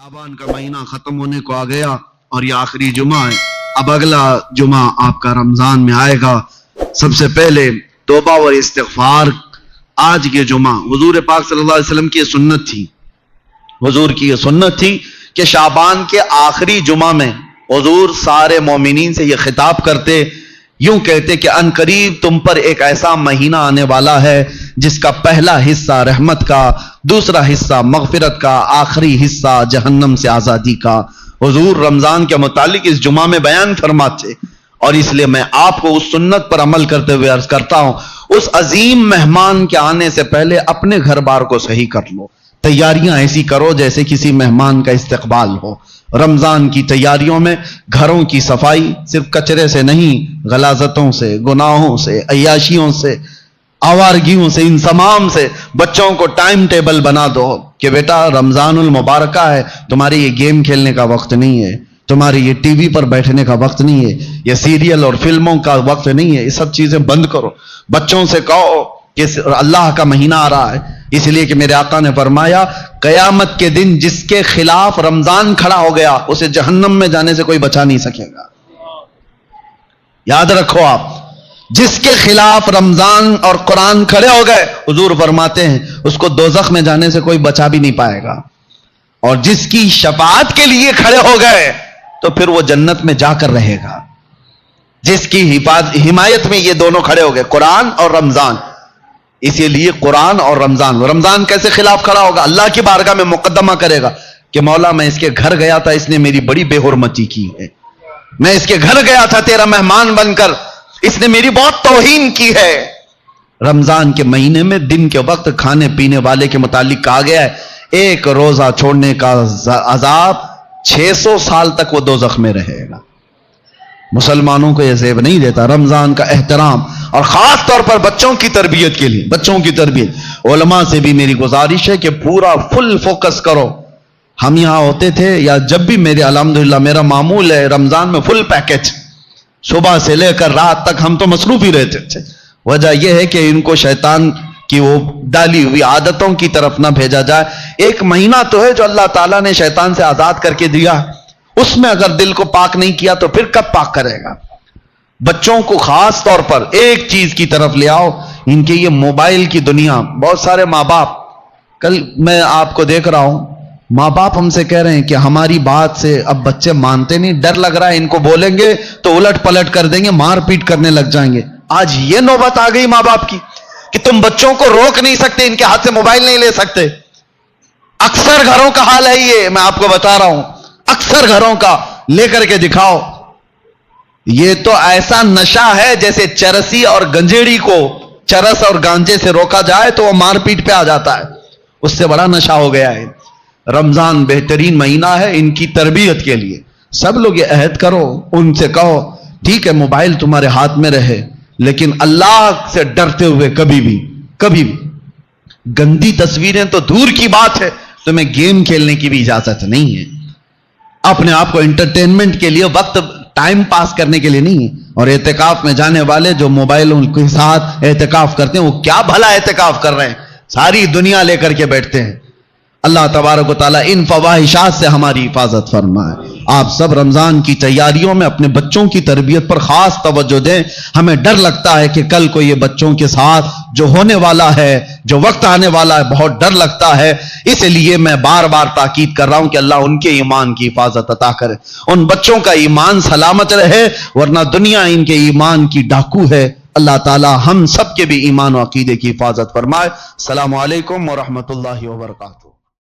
शाबान का महीना खत्म होने को आ गया और ये आखिरी जुमा है। अब अगला जुमा आपका रमजान में आएगा। सबसे पहले तौबा और इस्तिग़फ़ार। आज के जुमा हुजूर पाक सल्लल्लाहु अलैहि वसल्लम की सुन्नत थी, हुजूर की ये सुन्नत थी कि शाबान के आखिरी जुमा में हुजूर सारे मोमिनीन से ये खिताब करते, यूं कहते कि अनकरीब तुम पर एक ऐसा महीना आने वाला है जिसका पहला हिस्सा रहमत का, दूसरा हिस्सा मगफिरत का, आखिरी हिस्सा जहन्नम से आजादी का। हुजूर रमजान के मुतालिक इस जुमा में बयान फरमाते, और इसलिए मैं आपको उस सुन्नत पर अमल करते हुए अर्ज करता हूं, उस अजीम मेहमान के आने से पहले अपने घर बार को सही कर लो। तैयारियां ऐसी करो जैसे किसी मेहमान का इस्तकबाल हो। रमजान की तैयारियों में घरों की सफाई सिर्फ कचरे से नहीं, गलाजतों से, गुनाहों से, अय्याशियों से, आवारगियों से, इन तमाम से बच्चों को टाइम टेबल बना दो कि बेटा रमजानुल मुबारक है, तुम्हारे ये गेम खेलने का वक्त नहीं है, तुम्हारे ये टीवी पर बैठने का वक्त नहीं है, ये सीरियल और फिल्मों का वक्त नहीं है, ये सब चीजें बंद करो। बच्चों से कहो कि अल्लाह का महीना आ रहा है, इसलिए कि मेरे आका ने फरमाया कयामत के दिन जिसके खिलाफ रमजान खड़ा हो गया उसे जहन्नम में जाने से कोई बचा नहीं सकेगा। याद रखो आप, जिसके खिलाफ रमजान और कुरान खड़े हो गए, हुजूर फरमाते हैं उसको दोज़ख में जाने से कोई बचा भी नहीं पाएगा। और जिसकी शफाअत के लिए खड़े हो गए तो फिर वो जन्नत में जाकर रहेगा। जिसकी हिमायत में ये दोनों खड़े हो गए, कुरान और रमजान। इसीलिए कुरान और रमजान, रमजान कैसे खिलाफ खड़ा होगा? अल्लाह की बारगाह में मुकद्दमा करेगा कि मौला मैं इसके घर गया था, इसने मेरी बड़ी बेहुरमती की है। मैं इसके घर गया था तेरा मेहमान बनकर, इसने मेरी बहुत तौहीन की है। रमजान के महीने में दिन के वक्त खाने पीने वाले के मुतालिक कहा गया है एक रोजा छोड़ने का अजाब 600 साल तक वो दोज़ख में रहेगा। मुसलमानों को यह ज़ेब नहीं देता रमजान का एहतराम, और खास तौर पर बच्चों की तरबियत के लिए, बच्चों की तरबियत। उलमा से भी मेरी गुजारिश है कि पूरा फुल फोकस करो। हम यहां होते थे या जब भी मेरे अल्हम्दुलिल्लाह मेरा मामूल है रमजान में फुल पैकेज, सुबह से लेकर रात तक हम तो मसरूफ ही रहते थे। वजह यह है कि इनको शैतान की वो डाली हुई आदतों की तरफ ना भेजा जाए। एक महीना तो है जो अल्लाह ताला ने शैतान से आजाद करके दिया, उसमें अगर दिल को पाक नहीं किया तो फिर कब पाक करेगा? बच्चों को खास तौर पर एक चीज की तरफ ले आओ, इनके ये मोबाइल की दुनिया। बहुत सारे माँ बाप, कल मैं आपको देख रहा हूं, माँ बाप हमसे कह रहे हैं कि हमारी बात से अब बच्चे मानते नहीं, डर लग रहा है इनको बोलेंगे तो उलट पलट कर देंगे, मारपीट करने लग जाएंगे। आज ये नौबत आ गई माँ बाप की कि तुम बच्चों को रोक नहीं सकते, इनके हाथ से मोबाइल नहीं ले सकते। अक्सर घरों का हाल है ये, मैं आपको बता रहा हूं, अक्सर घरों का। लेकर के दिखाओ, ये तो ऐसा नशा है जैसे चरसी और गंजेड़ी को चरस और गांजे से रोका जाए तो वो मारपीट पे आ जाता है, उससे बड़ा नशा हो गया है। रमजान बेहतरीन महीना है इनकी तरबियत के लिए। सब लोग ये अहद करो, उनसे कहो ठीक है मोबाइल तुम्हारे हाथ में रहे, लेकिन अल्लाह से डरते हुए कभी भी गंदी तस्वीरें तो दूर की बात है, तुम्हें गेम खेलने की भी इजाजत नहीं है। अपने आप को एंटरटेनमेंट के लिए, वक्त टाइम पास करने के लिए नहीं है। और एहतिकाफ में जाने वाले जो मोबाइलों के साथ एहतिकाफ करते हैं वो क्या भला एहतिकाफ कर रहे हैं, सारी दुनिया लेकर के बैठते हैं। अल्लाह तबारक व तआला इन फवाहिशात से हमारी हिफाजत फरमाए। आप सब रमजान की तैयारियों में अपने बच्चों की तरबियत पर खास तवज्जो दें। हमें डर लगता है कि कल को ये बच्चों के साथ जो होने वाला है, जो वक्त आने वाला है, बहुत डर लगता है। इसलिए मैं बार बार ताकीद कर रहा हूं कि अल्लाह उनके ईमान की हिफाजत अता करे, उन बच्चों का ईमान सलामत रहे, वरना दुनिया इनके ईमान की डाकू है। अल्लाह ताला हम सब के भी ईमान व अकीदे की हिफाजत फरमाए। अस्सलामु अलैकुम व रहमतुल्लाहि व बरकातहू।